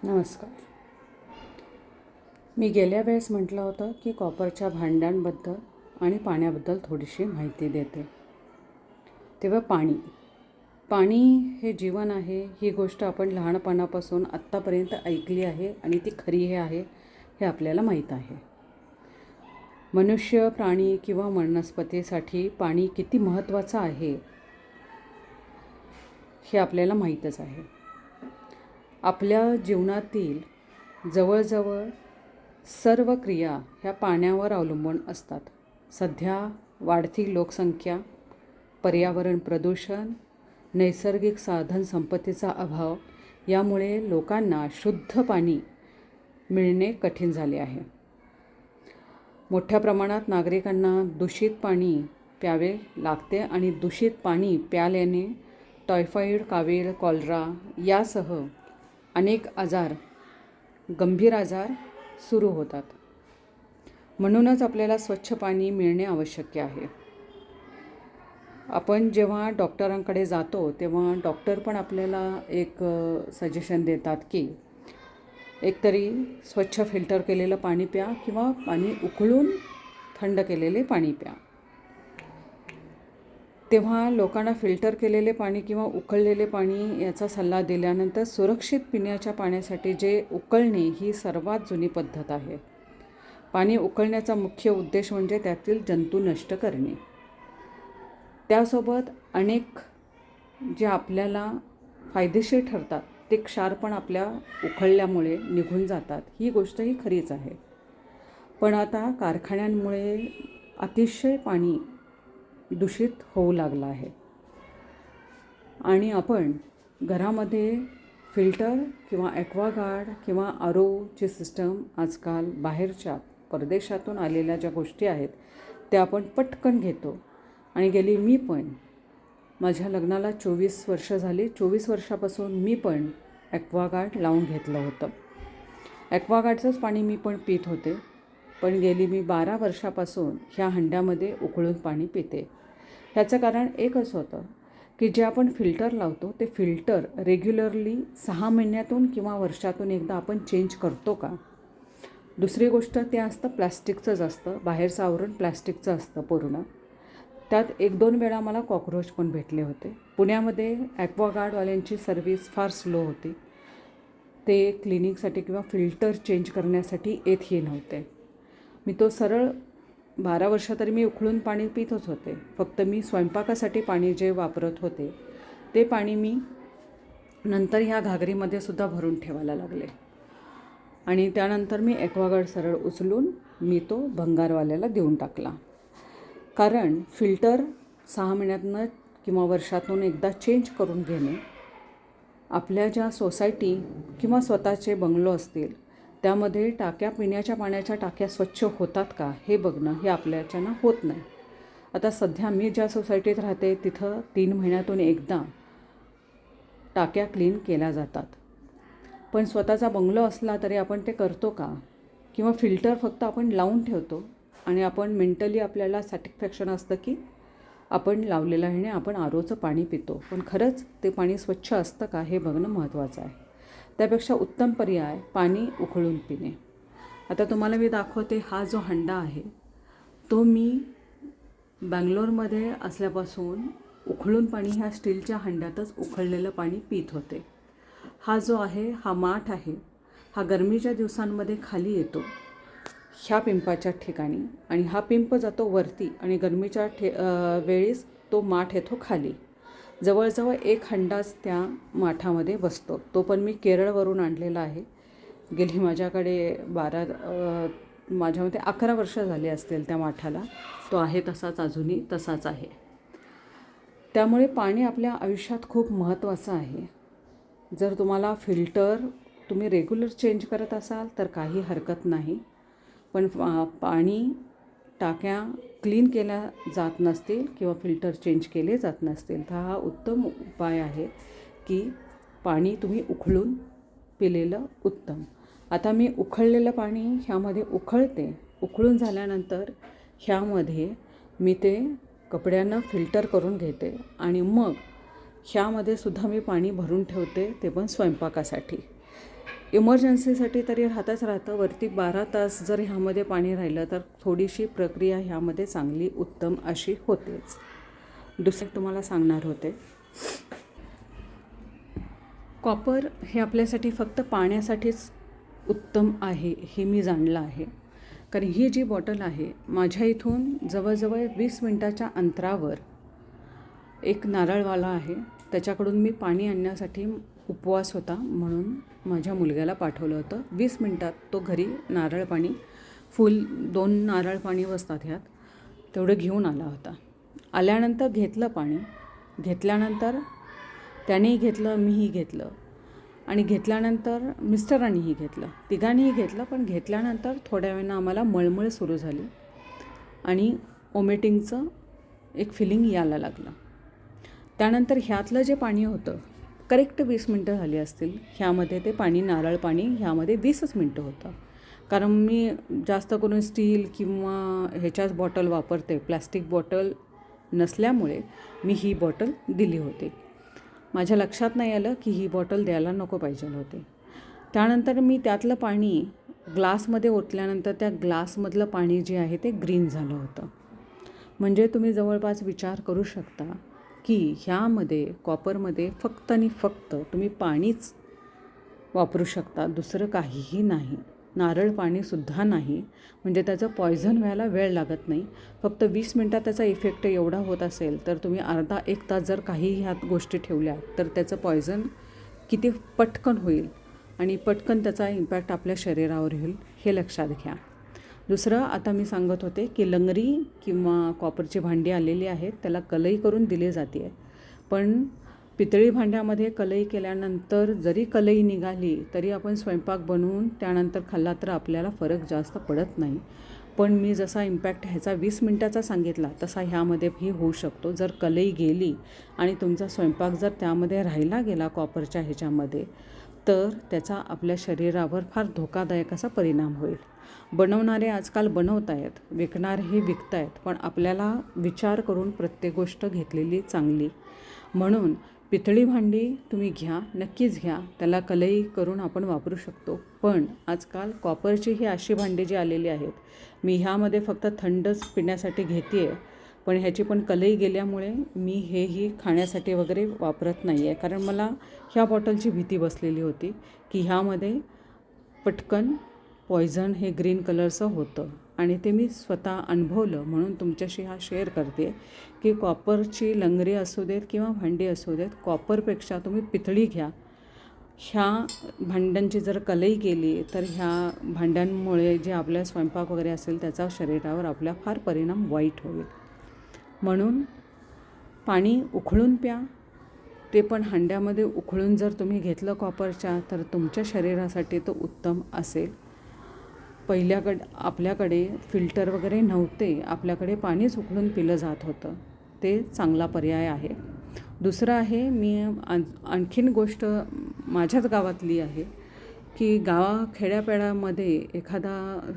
नमस्कार. मी गेल्या वेळेस म्हटलं होतं की कॉपरच्या भांड्यांबद्दल आणि पाण्याबद्दल थोडीशी माहिती देते. तेव्हा पाणी हे जीवन आहे. ही गोष्ट आपण लहानपणापासून आत्तापर्यंत ऐकली आहे आणि ती खरी आहे हे आपल्याला माहीत आहे. मनुष्य, प्राणी किंवा वनस्पतीसाठी पाणी किती महत्त्वाचं आहे हे आपल्याला माहीतच आहे. आपल्या जीवनातील जवळजवळ सर्व क्रिया ह्या पाण्यावर अवलंबून असतात. सध्या वाढती लोकसंख्या, पर्यावरण प्रदूषण, नैसर्गिक साधनसंपत्तीचा अभाव यामुळे लोकांना शुद्ध पाणी मिळणे कठीण झाले आहे. मोठ्या प्रमाणात नागरिकांना दूषित पाणी प्यावे लागते आणि दूषित पाणी प्यायल्याने टायफॉईड, कावीळ, कॉलरा यासह अनेक गंभीर आजार सुरू होतात. म्हणूनच आपल्याला स्वच्छ पाणी मिळणे आवश्यक आहे. आपण जेव्हा डॉक्टरांकडे जातो तेव्हा डॉक्टर पण आपल्याला एक सजेशन देतात की एकतरी स्वच्छ फिल्टर केलेलं पाणी प्या किंवा पाणी उकळून थंड केलेले पाणी प्या. तेव्हा लोकांना फिल्टर केलेले पाणी किंवा उकळलेले पाणी याचा सल्ला दिल्यानंतर सुरक्षित पिण्याच्या पाण्यासाठी जे उकळणे ही सर्वात जुनी पद्धत आहे. पाणी उकळण्याचा मुख्य उद्देश म्हणजे त्यातील जंतू नष्ट करणे. त्यासोबत अनेक जे आपल्याला फायदेशीर ठरतात ते क्षार पण आपल्या उकळल्यामुळे निघून जातात. ही गोष्टही खरीच आहे. पण आता कारखान्यांमुळे अतिशय पाणी दूषित होऊ लागलं आहे आणि आपण घरामध्ये फिल्टर किंवा ॲक्वागार्ड किंवा आरोची सिस्टम आजकाल बाहेरच्या परदेशातून आलेल्या ज्या गोष्टी आहेत त्या आपण पटकन घेतो. आणि मी पण माझ्या लग्नाला 24 वर्ष झाली. 24 वर्षापासून मी पण ॲक्वागार्ड लावून घेतलं होतं. ॲक्वागार्डचंच पाणी मी पण पित होते. पण मी 12 वर्षापासून ह्या हंड्यामध्ये उकळून पाणी पिते. ह्याचं कारण एकच होतं की जे आपण फिल्टर लावतो ते फिल्टर रेग्युलरली 6 महिन्यातून किंवा वर्षातून एकदा आपण चेंज करतो का. दुसरी गोष्ट ते असतं प्लॅस्टिकचंच असतं. बाहेरचं आवरण प्लॅस्टिकचं असतं पूर्ण. त्यात 1-2 वेळा मला कॉक्रोच पण भेटले होते. पुण्यामध्ये ॲक्वागार्डवाल्यांची सर्व्हिस फार स्लो होती. ते क्लिनिकसाठी किंवा फिल्टर चेंज करण्यासाठी येतही नव्हते. मी तो सरळ 12 वर्ष तरी मी उकळून पाणी पितच होते. फक्त मी स्वयंपाकासाठी पाणी जे वापरत होते ते पाणी मी नंतर ह्या घागरीमध्ये सुद्धा भरून ठेवायला लागले आणि त्यानंतर मी ॲक्वागार्ड सरळ उचलून मी तो भंगारवाल्याला देऊन टाकला. कारण फिल्टर 6 महिन्यातनं किंवा वर्षातून एकदा चेंज करून घेणे, आपल्या ज्या सोसायटी किंवा स्वतःचे बंगलो असतील त्यामध्ये पिण्याच्या पाण्याच्या टाक्या स्वच्छ होतात का हे बघणं हे आपल्याच्यानं होत नाही. आता सध्या मी ज्या सोसायटीत राहते तिथं 3 महिन्यातून एकदा टाक्या क्लीन केल्या जातात. पण स्वतःचा बंगलो असला तरी आपण ते करतो का. किंवा फिल्टर फक्त आपण लावून ठेवतो आणि आपण मेंटली आपल्याला सॅटिस्फॅक्शन असतं की आपण लावलेलं आहे आणि आपण आरोचं पाणी पितो. पण खरंच ते पाणी स्वच्छ असतं का हे बघणं महत्त्वाचं आहे. त्यापेक्षा उत्तम पर्याय पाणी उकळून पिणे. आता तुम्हाला मी दाखवते. हा जो हंडा आहे तो मी बंगलोरमध्ये असल्यापासून उकळून पाणी ह्या स्टीलच्या हंड्यातच उकळलेलं पाणी पित होते. हा जो आहे हा माठ आहे. हा गरमीच्या दिवसांमध्ये खाली येतो ह्या पिंपाच्या ठिकाणी आणि हा पिंप जातो वरती आणि गरमीच्या वेळेस तो माठ येतो खाली. जवळजवळ 1 हंडाच त्या माठामध्ये बसतो. तो पण मी केरळवरून आणलेला आहे. माझ्याकडे माझ्यामध्ये 11 वर्ष झाली असतील त्या माठाला. तो आहे तसाच, अजूनही तसाच आहे. त्यामुळे पाणी आपल्या आयुष्यात खूप महत्त्वाचं आहे. जर तुम्हाला फिल्टर तुम्ही रेग्युलर चेंज करत असाल तर काही हरकत नाही. पण पाणी टाक्या क्लीन केल्या जात नसतील किंवा फिल्टर चेंज केले जात नसतील तर हा उत्तम उपाय आहे की पाणी तुम्ही उकळून पिलेलं उत्तम. आता मी उकळलेलं पाणी ह्यामध्ये उकळते. उकळून झाल्यानंतर ह्यामध्ये मी ते कपड्यानं फिल्टर करून घेते आणि मग ह्यामध्ये सुद्धा मी पाणी भरून ठेवते, ते पण स्वयंपाकासाठी. इमर्जन्सीसाठी तरी राहतं. वरती 12 तास जर ह्यामध्ये पाणी राहिलं तर थोडीशी प्रक्रिया ह्यामध्ये चांगली उत्तम अशी होतेच. दुसरे तुम्हाला सांगणार होते, कॉपर हे आपल्यासाठी फक्त पाण्यासाठीच उत्तम आहे हे मी जाणलं आहे. कारण ही जी बॉटल आहे, माझ्या इथून जवळजवळ 20 मिनटाच्या अंतरावर एक नारळवाला आहे, त्याच्याकडून मी पाणी आणण्यासाठी उपवास होता म्हणून माझ्या मुलग्याला पाठवलं होतं. 20 मिनटात तो घरी नारळ पाणी फुल 2 नारळ पाणी बसतात ह्यात, तेवढं घेऊन आला होता. आल्यानंतर घेतलं पाणी, घेतल्यानंतर त्यानेही घेतलं, मीही घेतलं आणि घेतल्यानंतर मिस्टरांनीही घेतलं, तिघांनीही घेतलं. पण घेतल्यानंतर थोड्या वेळानं आम्हाला मळमळ सुरू झाली आणि वॉमिटिंगचं एक फिलिंग यायला लागलं. त्यानंतर ह्यातलं जे पाणी होतं, करेक्ट 20 मिनटं झाली असतील, ह्यामध्ये ते पाणी नारळ पाणी ह्यामध्ये 20च मिनटं होतं. कारण मी जास्त करून स्टील किंवा ह्याच्याच बॉटल वापरते, प्लॅस्टिक बॉटल नसल्यामुळे मी ही बॉटल दिली होती. माझ्या लक्षात नाही आलं की ही बॉटल द्यायला नको पाहिजे होते. त्यानंतर मी त्यातलं पाणी ग्लासमध्ये ओतल्यानंतर त्या ग्लासमधलं पाणी जे आहे ते ग्रीन झालं होतं. म्हणजे तुम्ही जवळपास विचार करू शकता की ह्यामध्ये कॉपरमध्ये फक्त आणि फक्त तुम्ही पाणीच वापरू शकता, दुसरं काहीही नाही. नारळ पाणीसुद्धा नाही. म्हणजे त्याचं पॉयझन व्हायला वेळ लागत नाही. फक्त 20 मिनटात त्याचा इफेक्ट एवढा होत असेल तर तुम्ही अर्धा 1 तास जर काही ह्या गोष्टी ठेवल्या तर त्याचं पॉयझन किती पटकन होईल आणि पटकन त्याचा इम्पॅक्ट आपल्या शरीरावर होईल हे लक्षात घ्या. दुसरं, आता मी सांगत होते की लंगरी किंवा कॉपरची भांडी आलेली आहेत, त्याला कलई करून दिली जाते आहे. पण पितळी भांड्यामध्ये कलई केल्यानंतर जरी कलई निघाली तरी आपण स्वयंपाक बनवून त्यानंतर खाल्ला तर आपल्याला फरक जास्त पडत नाही. पण मी जसा इम्पॅक्ट ह्याचा 20 मिनटाचा सांगितला तसा ह्यामध्येही होऊ शकतो. जर कलई गेली आणि तुमचा स्वयंपाक जर त्यामध्ये राहिला गेला कॉपरच्या ह्याच्यामध्ये, तर त्याचा आपल्या शरीरावर फार धोकादायक असा परिणाम होईल. बनवणारे आजकाल बनवत आहेत, विकणारेही विकत आहेत, पण आपल्याला विचार करून प्रत्येक गोष्ट घेतलेली चांगली. म्हणून पितळी भांडी तुम्ही घ्या, नक्कीच घ्या, त्याला कलई करून आपण वापरू शकतो. पण आजकाल कॉपरची ही अशी भांडी जी आलेली आहेत, मी ह्यामध्ये फक्त थंडच पिण्यासाठी घेते आहे. पण ह्याची पण कलई गेल्यामुळे मी हेही खाण्यासाठी वगैरे वापरत नाही आहे. कारण मला ह्या बॉटलची भीती बसलेली होती की ह्यामध्ये पटकन पॉयझन हे ग्रीन कलरचं होतं आणि ते मी स्वतः अनुभवलं म्हणून तुमच्याशी हा शेअर करते की कॉपरची लंगरी असू देत किंवा भांडी असू देत, कॉपरपेक्षा तुम्ही पितळी घ्या. ह्या भांड्यांची जर कलई गेली तर ह्या भांड्यांमुळे जे आपल्या स्वयंपाक वगैरे असेल त्याचा शरीरावर आपल्या फार परिणाम वाईट होईल. म्हणून पाणी उकळून प्या, ते पण हांड्यामध्ये उकळून जर तुम्ही घेतलं कॉपरच्या तर तुमच्या शरीरासाठी तो उत्तम असेल. आपल्याकडे फिल्टर वगैरे नव्हते, आपल्याकडे पाणीच उकळून पिलं जात होतं, ते चांगला पर्याय आहे. दुसरं आहे, मी आणखीन गोष्ट माझ्याच गावातली आहे की खेड्यापाड्यामध्ये एखादा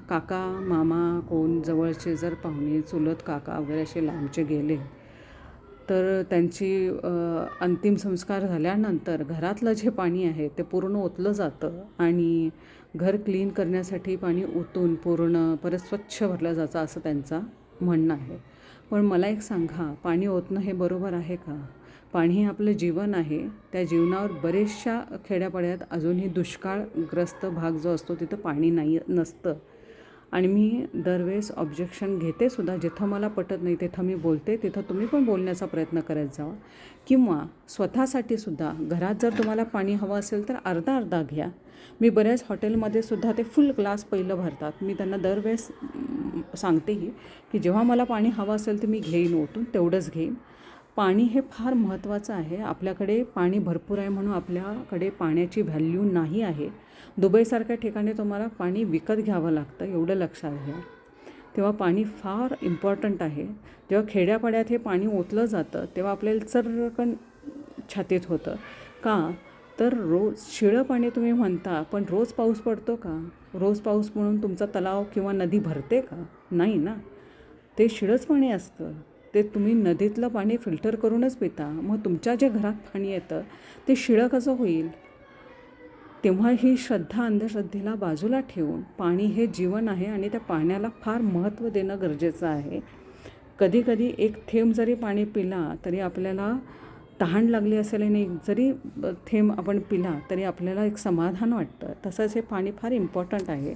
काका मामा कोण जवळचे जर पाहुणे चुलत काका वगैरे असे लांबचे गेले तर त्यांची अंतिम संस्कार झाल्यानंतर घरातलं जे पाणी आहे ते पूर्ण ओतलं जातं आणि घर क्लीन करण्यासाठी पाणी ओतून पूर्ण परत स्वच्छ भरलं जातं असं त्यांचं म्हणणं आहे. पण मला एक सांगा, पाणी ओतणं हे बरोबर आहे का? पाणी हे आपलं जीवन आहे. त्या जीवनावर बरेचशा खेड्यापाड्यात अजूनही दुष्काळग्रस्त भाग जो असतो तिथं पाणी नसतं. आणि मी दरवेळेस ऑब्जेक्शन घेते सुद्धा, जिथं मला पटत नाही तिथं मी बोलते, तिथं तुम्ही पण बोलण्याचा प्रयत्न करत जावा. किंवा स्वतःसाठी सुद्धा घरात जर तुम्हाला पाणी हवं असेल तर अर्धा घ्या. मी बऱ्याच हॉटेलमध्ये सुद्धा ते फुल ग्लास पहिलं भरतात. मी त्यांना दरवेळेस सांगतेही की जेव्हा मला पाणी हवं असेल तर मी घेईन ओतून, तेवढंच घेईन. पाणी हे फार महत्त्वाचं आहे. आपल्याकडे पाणी भरपूर आहे म्हणून आपल्याकडे पाण्याची व्हॅल्यू नाही आहे. दुबईसारख्या ठिकाणी तुम्हाला पाणी विकत घ्यावं लागतं, एवढं लक्षात घ्या. तेव्हा पाणी फार इम्पॉर्टंट आहे. जेव्हा खेड्यापाड्यात हे पाणी ओतलं जातं तेव्हा आपल्याला चर्रकन छातीत होतं. का तर रोज शिळं पाणी तुम्ही म्हणता, पण रोज पाऊस पडतो का? रोज पाऊस म्हणून तुमचा तलाव किंवा नदी भरते का? नाही ना, ते शिळंच पाणी असतं. ते तुम्ही नदीतलं पाणी फिल्टर करूनच पिता, मग तुमच्या जे घरात पाणी येतं ते शिळं कसं होईल? तेव्हा ही श्रद्धा अंधश्रद्धेला बाजूला ठेवून पाणी हे जीवन आहे आणि त्या पाण्याला फार महत्त्व देणं गरजेचं आहे. कधीकधी एक थेंब जरी पाणी पिला तरी आपल्याला तहान लागली असेल आणि जरी थेंब आपण पिला तरी आपल्याला एक समाधान वाटतं. तसंच हे पाणी फार इम्पॉर्टंट आहे.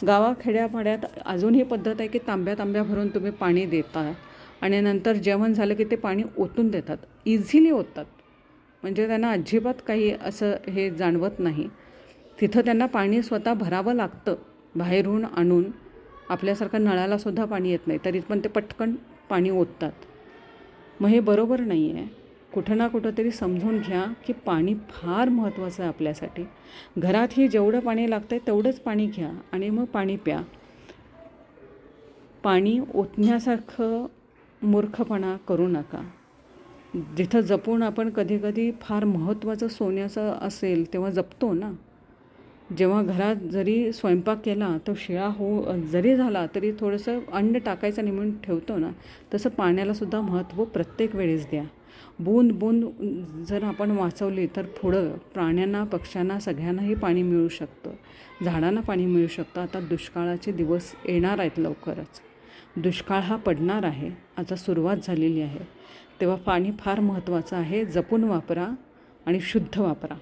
गावाखेड्यापाड्यात अजून ही पद्धत आहे की तांब्या भरून तुम्ही पाणी देता आणि नंतर जेवण झालं की ते पाणी ओतून देतात. इझिली ओततात, म्हणजे त्यांना अजिबात काही असं हे जाणवत नाही. तिथं त्यांना पाणी स्वतः भरावं लागतं बाहेरून आणून. आपल्यासारखं नळालासुद्धा पाणी येत नाही तरी पण ते पटकन पाणी ओततात. मग हे बरोबर नाही आहे. कुठं ना कुठं तरी समजून घ्या की पाणी फार महत्त्वाचं आहे आपल्यासाठी. घरातही जेवढं पाणी लागतं आहे तेवढंच पाणी घ्या आणि मग पाणी प्या. पाणी ओतण्यासारखं मूर्खपणा करू नका. जिथं जपून आपण कधीकधी फार महत्त्वाचं सोन्याचं असेल तेव्हा जपतो ना. जेव्हा घरात जरी स्वयंपाक केला तो शिळा जरी झाला तरी थोडंसं अन्न टाकायचं निमून ठेवतो ना, तसं पाण्यालासुद्धा महत्त्व प्रत्येक वेळेस द्या. बूंद बूंद जर आपण वाचवली तर पुढं प्राण्यांना, पक्ष्यांना, सगळ्यांनाही पाणी मिळू शकतं. झाडांना पाणी मिळू शकतं. आता दुष्काळाचे दिवस येणार आहेत लवकरच. दुष्काळ हा पडणार आहे, आता सुरुवात झालेली आहे. तेव्हा पाणी फार महत्त्वाचं आहे. जपून वापरा आणि शुद्ध वापरा.